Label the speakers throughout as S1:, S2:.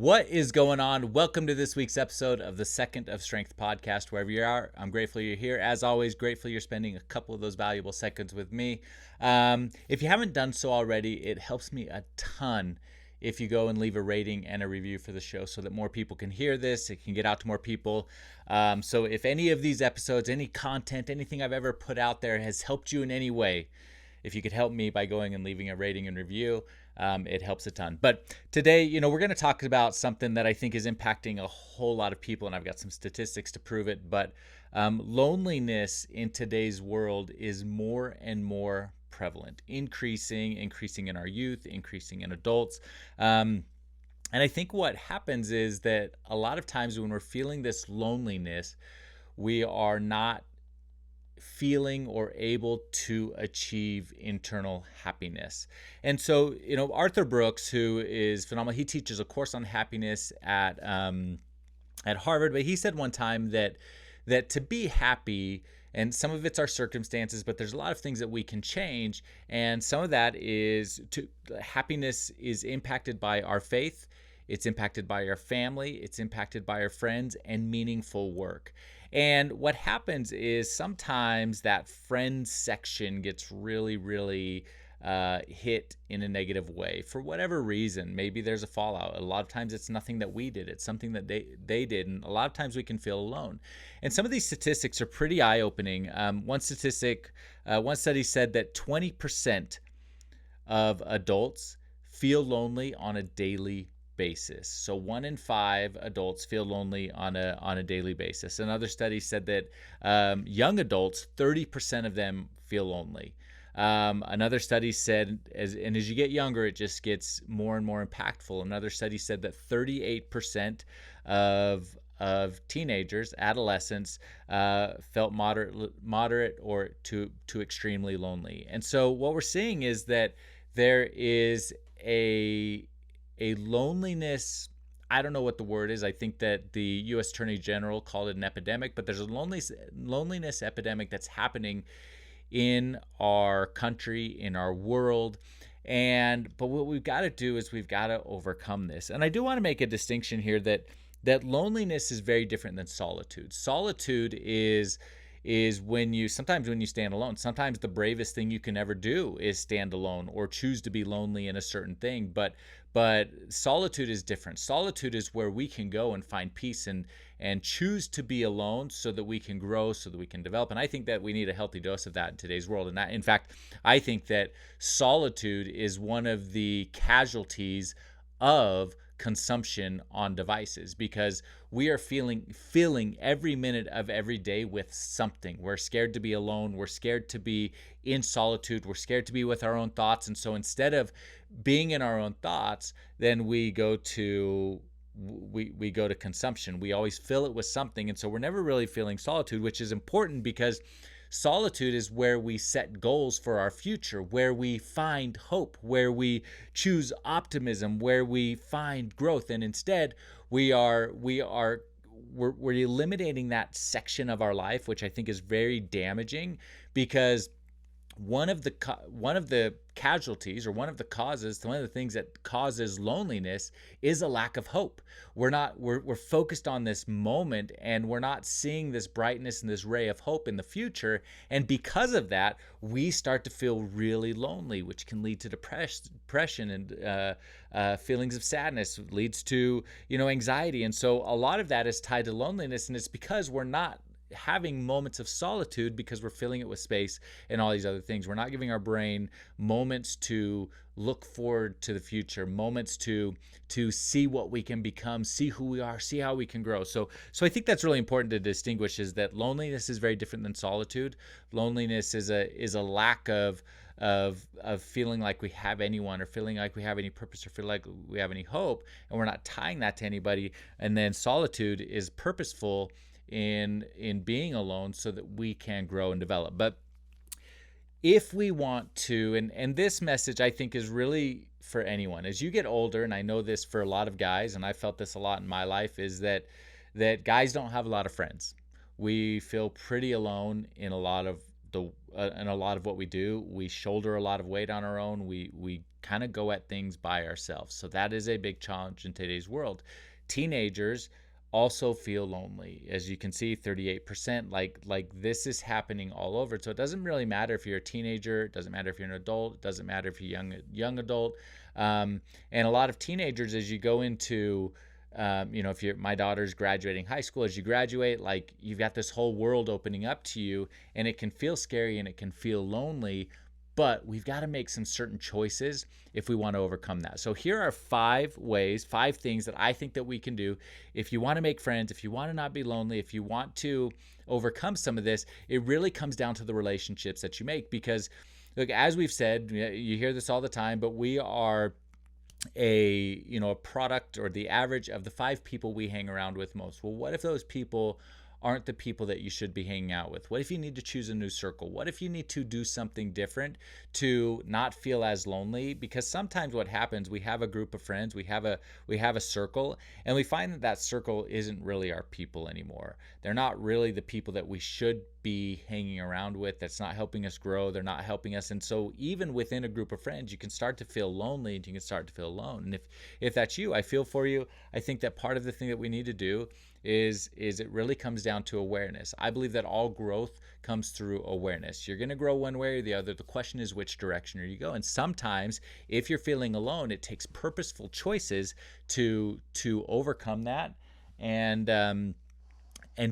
S1: What is going on? Welcome to this week's episode of the Second of Strength podcast. Wherever you are, I'm grateful you're here. As always, grateful you're spending a couple of those valuable seconds with me. If you haven't done so already, it helps me a ton if you go and leave a rating and a review for the show so that more people can hear this. It can get out to more people. So if any of these episodes, any content, anything I've ever put out there has helped you in any way, if you could help me by going and leaving a rating and review, it helps a ton. But today, we're going to talk about something that I think is impacting a whole lot of people, and I've got some statistics to prove it. But loneliness in today's world is more and more prevalent, increasing in our youth, increasing in adults. And I think what happens is that a lot of times when we're feeling this loneliness, we are not feeling or able to achieve internal happiness. And so, Arthur Brooks, who is phenomenal, he teaches a course on happiness at Harvard, but he said one time that to be happy, and some of it's our circumstances, but there's a lot of things that we can change, and some of that is happiness is impacted by our faith, it's impacted by our family, it's impacted by our friends, and meaningful work. And what happens is sometimes that friends section gets really, really hit in a negative way for whatever reason. Maybe there's a fallout. A lot of times it's nothing that we did. It's something that they did. And a lot of times we can feel alone. And some of these statistics are pretty eye-opening. One study said that 20% of adults feel lonely on a daily basis. So 1 in 5 adults feel lonely on a daily basis. Another study said that young adults, 30% of them feel lonely. Another study said, as you get younger, it just gets more and more impactful. Another study said that 38% of teenagers, adolescents, felt moderate or to extremely lonely. And so what we're seeing is that there is a loneliness. I don't know what the word is. I think that the U.S. Attorney General called it an epidemic, but there's a loneliness epidemic that's happening in our country, in our world. But what we've got to do is we've got to overcome this. And I do want to make a distinction here that loneliness is very different than solitude. Solitude is sometimes when you stand alone. Sometimes the bravest thing you can ever do is stand alone or choose to be lonely in a certain thing. But solitude is different. Solitude is where we can go and find peace and choose to be alone so that we can grow, so that we can develop. And I think that we need a healthy dose of that in today's world. And in fact, I think that solitude is one of the casualties of consumption on devices, because we are filling every minute of every day with something. We're scared to be alone. We're scared to be in solitude. We're scared to be with our own thoughts. And so instead of being in our own thoughts, then we go to consumption. We always fill it with something. And so we're never really feeling solitude, which is important because solitude is where we set goals for our future, where we find hope, where we choose optimism, where we find growth. And instead, we're eliminating that section of our life, which I think is very damaging, because one of the casualties, or one of the things that causes loneliness is a lack of hope. We're focused on this moment, and we're not seeing this brightness and this ray of hope in the future. And because of that, we start to feel really lonely, which can lead to depression and feelings of sadness, leads to anxiety. And so a lot of that is tied to loneliness, and it's because we're not having moments of solitude, because we're filling it with space and all these other things. We're not giving our brain moments to look forward to the future, moments to see what we can become, see who we are, see how we can grow. So I think that's really important to distinguish, is that loneliness is very different than solitude. Loneliness is a lack of feeling like we have anyone, or feeling like we have any purpose, or feel like we have any hope, and we're not tying that to anybody. And then solitude is purposeful in being alone so that we can grow and develop. But if we want to, and this message I think is really for anyone, as you get older, and I know this for a lot of guys, and I felt this a lot in my life, is that guys don't have a lot of friends. We feel pretty alone in a lot of in a lot of what we do, we shoulder a lot of weight on our own. We kind of go at things by ourselves. So that is a big challenge in today's world. Teenagers also feel lonely. As you can see, 38%, like this is happening all over. So it doesn't really matter if you're a teenager, it doesn't matter if you're an adult, it doesn't matter if you're young adult. And a lot of teenagers, as you go into if my daughter's graduating high school, as you graduate, like you've got this whole world opening up to you, and it can feel scary and it can feel lonely, but we've got to make some certain choices if we want to overcome that. So here are 5 things that I think that we can do if you want to make friends, if you want to not be lonely, if you want to overcome some of this. It really comes down to the relationships that you make, because look, as we've said, you hear this all the time, but we are a product or the average of the 5 people we hang around with most. Well, what if those people aren't the people that you should be hanging out with? What if you need to choose a new circle? What if you need to do something different to not feel as lonely? Because sometimes what happens, we have a group of friends, we have a circle, and we find that circle isn't really our people anymore. They're not really the people that we should be hanging around with. That's not helping us grow. They're not helping us. And so even within a group of friends, you can start to feel lonely and you can start to feel alone. And if that's you, I feel for you. I think that part of the thing that we need to do is it really comes down to awareness. I believe that all growth comes through awareness. You're going to grow one way or the other. The question is, which direction are you going? And sometimes if you're feeling alone, it takes purposeful choices to overcome that and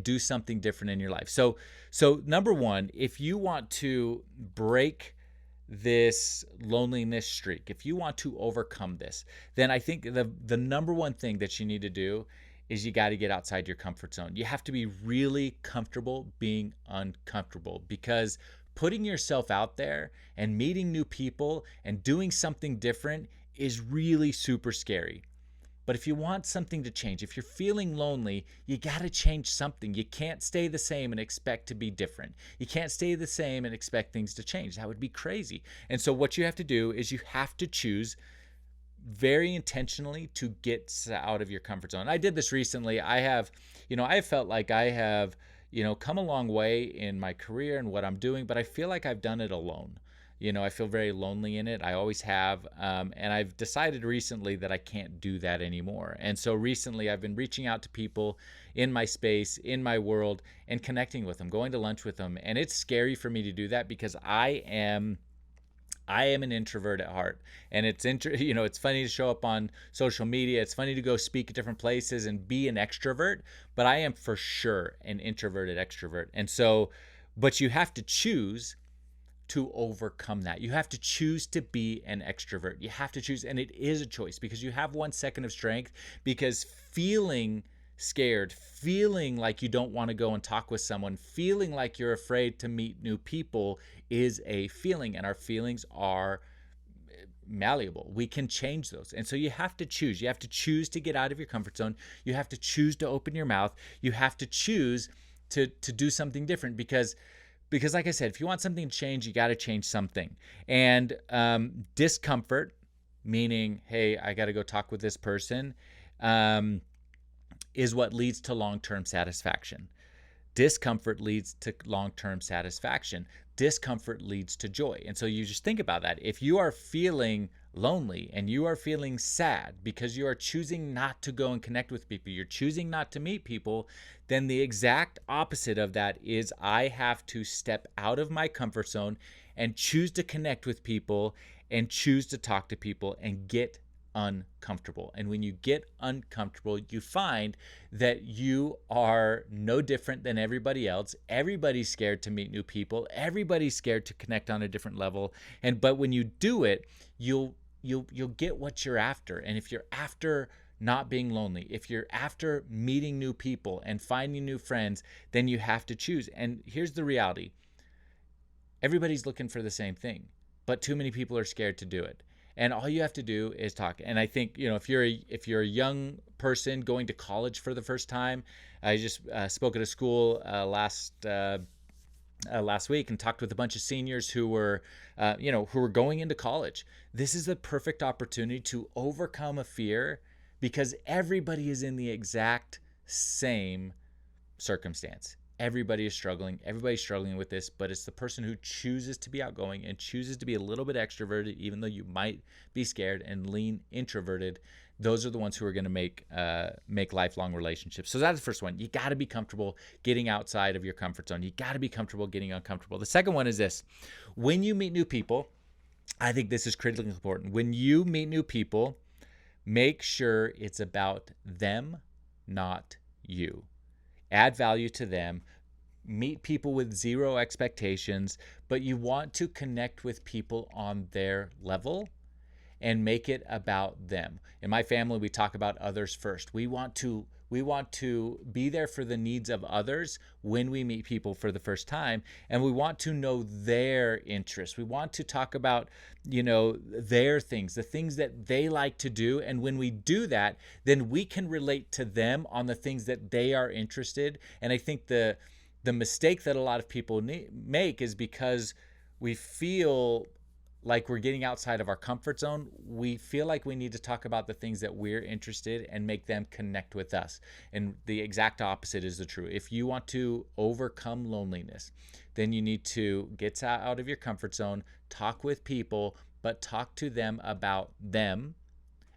S1: do something different in your life. So number 1, if you want to break this loneliness streak, if you want to overcome this, then I think the number 1 thing that you need to do is you got to get outside your comfort zone. You have to be really comfortable being uncomfortable, because putting yourself out there and meeting new people and doing something different is really super scary. But if you want something to change, if you're feeling lonely, you got to change something. You can't stay the same and expect to be different. You can't stay the same and expect things to change. That would be crazy. And so what you have to do is you have to choose very intentionally to get out of your comfort zone. I did this recently. I felt like I have, come a long way in my career and what I'm doing, but I feel like I've done it alone. I feel very lonely in it. I always have. And I've decided recently that I can't do that anymore. And so recently I've been reaching out to people in my space, in my world, and connecting with them, going to lunch with them. And it's scary for me to do that because I am an introvert at heart, and it's funny to show up on social media. It's funny to go speak at different places and be an extrovert, but I am for sure an introverted extrovert. And so, but you have to choose to overcome that. You have to choose to be an extrovert. You have to choose, and it is a choice, because you have 1 second of strength, because feeling scared, feeling like you don't want to go and talk with someone, feeling like you're afraid to meet new people is a feeling, and our feelings are malleable. We can change those. And so you have to choose. You have to choose to get out of your comfort zone. You have to choose to open your mouth. You have to choose to do something different, because like I said, if you want something to change, you got to change something. And discomfort, meaning, hey, I got to go talk with this person, is what leads to long-term satisfaction. Discomfort leads to long-term satisfaction. Discomfort leads to joy. And so you just think about that. If you are feeling lonely and you are feeling sad because you are choosing not to go and connect with people, you're choosing not to meet people, then the exact opposite of that is I have to step out of my comfort zone and choose to connect with people and choose to talk to people and get uncomfortable. And when you get uncomfortable, you find that you are no different than everybody else. Everybody's scared to meet new people. Everybody's scared to connect on a different level. But when you do it, you'll get what you're after. And if you're after not being lonely, if you're after meeting new people and finding new friends, then you have to choose. And here's the reality. Everybody's looking for the same thing, but too many people are scared to do it. And all you have to do is talk. And I think, if you're a young person going to college for the first time, I just spoke at a school last week and talked with a bunch of seniors who were going into college. This is the perfect opportunity to overcome a fear, because everybody is in the exact same circumstance. Everybody is struggling. Everybody's struggling with this, but it's the person who chooses to be outgoing and chooses to be a little bit extroverted, even though you might be scared, and lean introverted. Those are the ones who are going to make lifelong relationships. So that's the first one. You got to be comfortable getting outside of your comfort zone. You got to be comfortable getting uncomfortable. The second one is this: when you meet new people, I think this is critically important. When you meet new people, make sure it's about them, not you. Add value to them. Meet people with zero expectations, but you want to connect with people on their level and make it about them. In my family, we talk about others first. We want to be there for the needs of others when we meet people for the first time, and we want to know their interests. We want to talk about, their things, the things that they like to do, and when we do that, then we can relate to them on the things that they are interested. And I think the mistake that a lot of people make is because we feel like we're getting outside of our comfort zone. We feel like we need to talk about the things that we're interested and make them connect with us. And the exact opposite is the true. If you want to overcome loneliness, then you need to get out of your comfort zone, talk with people, but talk to them about them,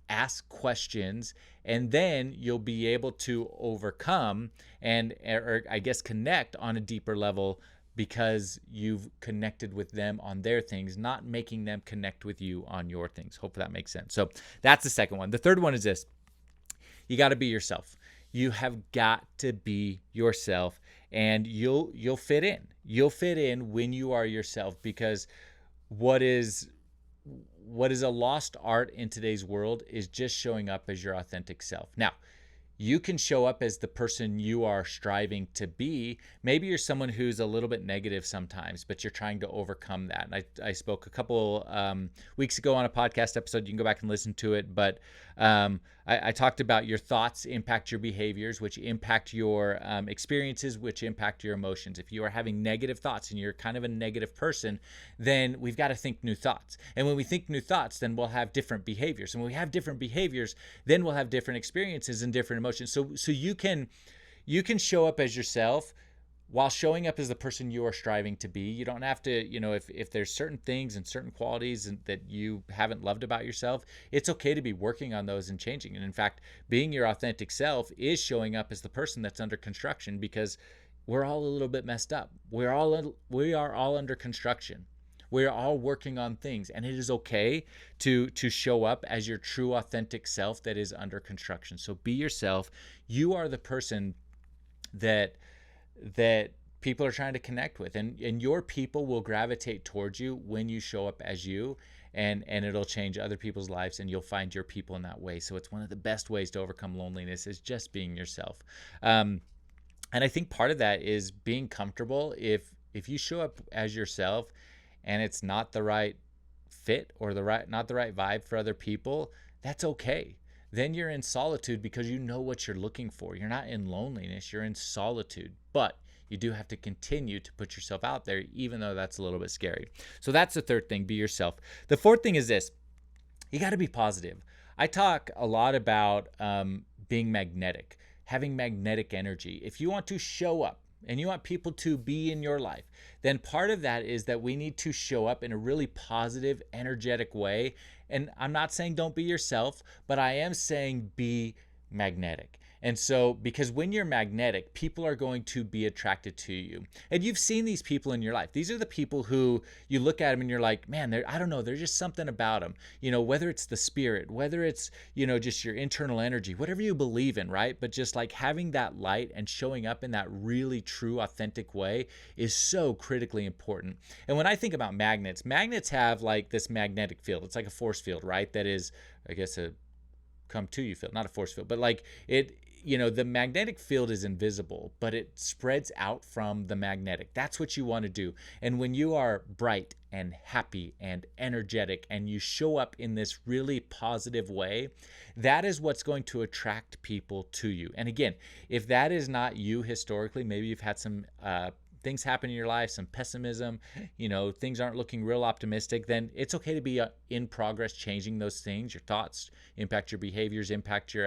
S1: ask questions, and then you'll be able to overcome or I guess connect on a deeper level, because you've connected with them on their things, not making them connect with you on your things. Hope that makes sense. So that's the second one. The third one is this: you got to be yourself. You have got to be yourself, and you'll fit in. You'll fit in when you are yourself, because what is a lost art in today's world is just showing up as your authentic self. Now, you can show up as the person you are striving to be. Maybe you're someone who's a little bit negative sometimes, but you're trying to overcome that. And I spoke a couple weeks ago on a podcast episode. You can go back and listen to it. But I talked about your thoughts impact your behaviors, which impact your experiences, which impact your emotions. If you are having negative thoughts and you're kind of a negative person, then we've got to think new thoughts. And when we think new thoughts, then we'll have different behaviors. And when we have different behaviors, then we'll have different experiences and different emotions. So you can show up as yourself while showing up as the person you are striving to be. You don't have to, if there's certain things and certain qualities that you haven't loved about yourself, it's okay to be working on those and changing. And in fact, being your authentic self is showing up as the person that's under construction, because we're all a little bit messed up. We are all under construction. We're all working on things, and it is okay to show up as your true authentic self that is under construction. So be yourself. You are the person that people are trying to connect with, and your people will gravitate towards you when you show up as you, and it'll change other people's lives, and you'll find your people in that way. So it's one of the best ways to overcome loneliness, is just being yourself. And I think part of that is being comfortable. If you show up as yourself and it's not the right fit or not the right vibe for other people, that's okay. Then you're in solitude because you know what you're looking for. You're not in loneliness, you're in solitude. But you do have to continue to put yourself out there, even though that's a little bit scary. So that's the third thing: be yourself. The fourth thing is this: you got to be positive. I talk a lot about being magnetic, having magnetic energy. If you want to show up and you want people to be in your life, then part of that is that we need to show up in a really positive, energetic way. And I'm not saying don't be yourself, but I am saying be magnetic. And so, because when you're magnetic, people are going to be attracted to you. And you've seen these people in your life. These are the people who you look at them and you're like, man, I don't know, there's just something about them. Whether it's the spirit, whether it's, just your internal energy, whatever you believe in, right? But just like having that light and showing up in that really true, authentic way is so critically important. And when I think about magnets have like this magnetic field. It's like a force field, right? That is, I guess, a come to you field, not a force field, but like the magnetic field is invisible, but it spreads out from the magnetic. That's what you want to do. And when you are bright and happy and energetic and you show up in this really positive way, that is what's going to attract people to you. And again, if that is not you historically, maybe you've had some things happen in your life, some pessimism, things aren't looking real optimistic, then it's okay to be in progress changing those things. Your thoughts impact your behaviors, impact your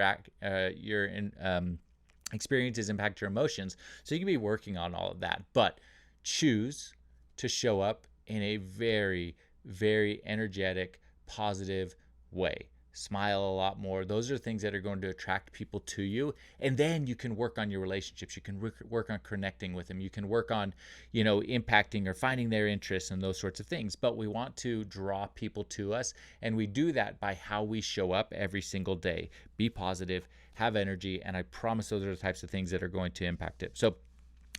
S1: experiences impact your emotions. So you can be working on all of that, but choose to show up in a very, very energetic, positive way. Smile a lot more. Those are things that are going to attract people to you. And then you can work on your relationships. You can work on connecting with them. You can work on, impacting or finding their interests and those sorts of things. But we want to draw people to us. And we do that by how we show up every single day. Be positive, have energy. And I promise those are the types of things that are going to impact it. So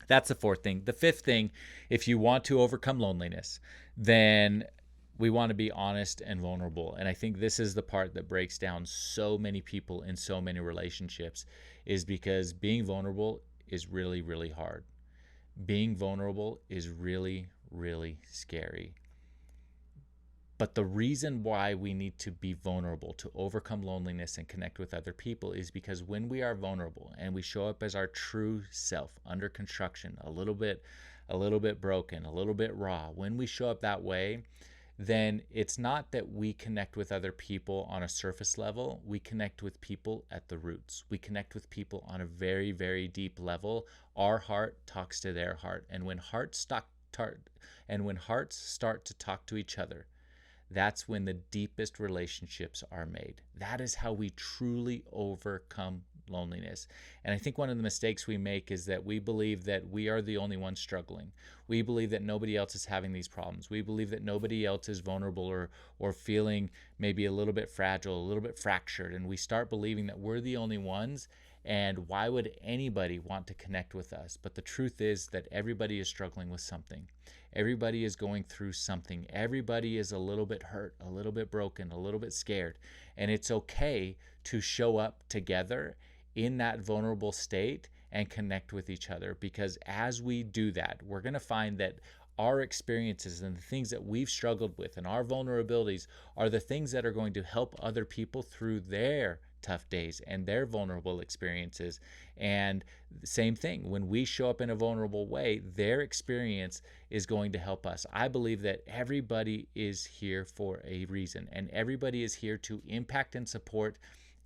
S1: that's the fourth thing. The fifth thing, if you want to overcome loneliness, then we want to be honest and vulnerable. And I think this is the part that breaks down so many people in so many relationships, is because being vulnerable is really, really hard. Being vulnerable is really, really scary. But the reason why we need to be vulnerable to overcome loneliness and connect with other people is because when we are vulnerable and we show up as our true self, under construction, a little bit broken, a little bit raw, when we show up that way, then it's not that we connect with other people on a surface level. We connect with people at the roots. We connect with people on a very, very deep level. Our heart talks to their heart. And when hearts start to talk to each other, that's when the deepest relationships are made. That is how we truly overcome loneliness. And I think one of the mistakes we make is that we believe that we are the only ones struggling. We believe that nobody else is having these problems. We believe that nobody else is vulnerable or feeling maybe a little bit fragile, a little bit fractured. And we start believing that we're the only ones. And why would anybody want to connect with us? But the truth is that everybody is struggling with something. Everybody is going through something. Everybody is a little bit hurt, a little bit broken, a little bit scared. And it's okay to show up together in that vulnerable state and connect with each other. Because as we do that, we're going to find that our experiences and the things that we've struggled with and our vulnerabilities are the things that are going to help other people through their tough days and their vulnerable experiences. And same thing, when we show up in a vulnerable way, their experience is going to help us. I believe that everybody is here for a reason, and everybody is here to impact and support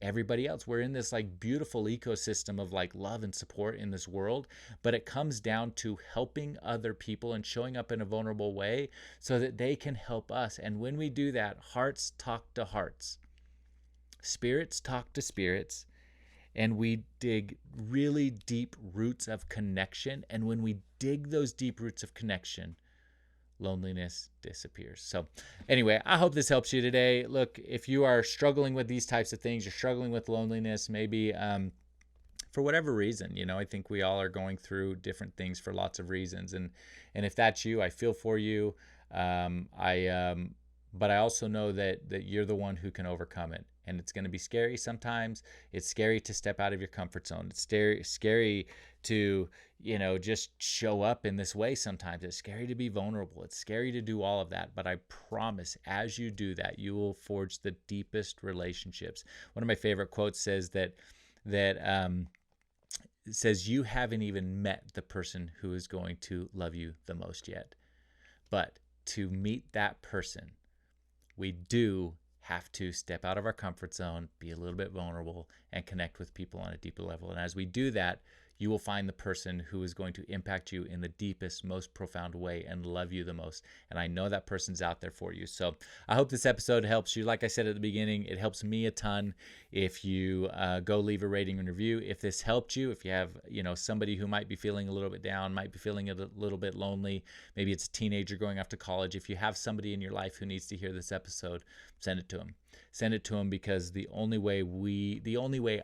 S1: everybody else. We're in this beautiful ecosystem of love and support in this world, but it comes down to helping other people and showing up in a vulnerable way so that they can help us. And when we do that, hearts talk to hearts, spirits talk to spirits, and we dig really deep roots of connection. And when we dig those deep roots of connection, loneliness disappears. So anyway, I hope this helps you today. Look, if you are struggling with these types of things, you're struggling with loneliness, maybe for whatever reason, I think we all are going through different things for lots of reasons. And if that's you, I feel for you. But I also know that you're the one who can overcome it. And it's going to be scary sometimes. It's scary to step out of your comfort zone. It's scary to, just show up in this way sometimes. It's scary to be vulnerable. It's scary to do all of that. But I promise, as you do that, you will forge the deepest relationships. One of my favorite quotes says that says you haven't even met the person who is going to love you the most yet. But to meet that person, we do have to step out of our comfort zone, be a little bit vulnerable, and connect with people on a deeper level. And as we do that, you will find the person who is going to impact you in the deepest, most profound way and love you the most. And I know that person's out there for you. So I hope this episode helps you. Like I said at the beginning, it helps me a ton if you go leave a rating and review. If this helped you, if you have somebody who might be feeling a little bit down, might be feeling a little bit lonely, maybe it's a teenager going off to college. If you have somebody in your life who needs to hear this episode, send it to them. Send it to them, because the only way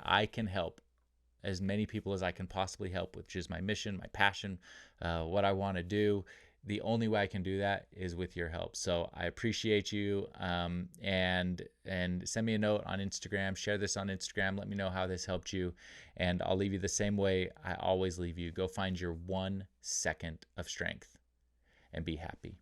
S1: I can help as many people as I can possibly help, which is my mission, my passion, what I want to do. The only way I can do that is with your help. So I appreciate you, and send me a note on Instagram. Share this on Instagram. Let me know how this helped you, and I'll leave you the same way I always leave you. Go find your 1 second of strength and be happy.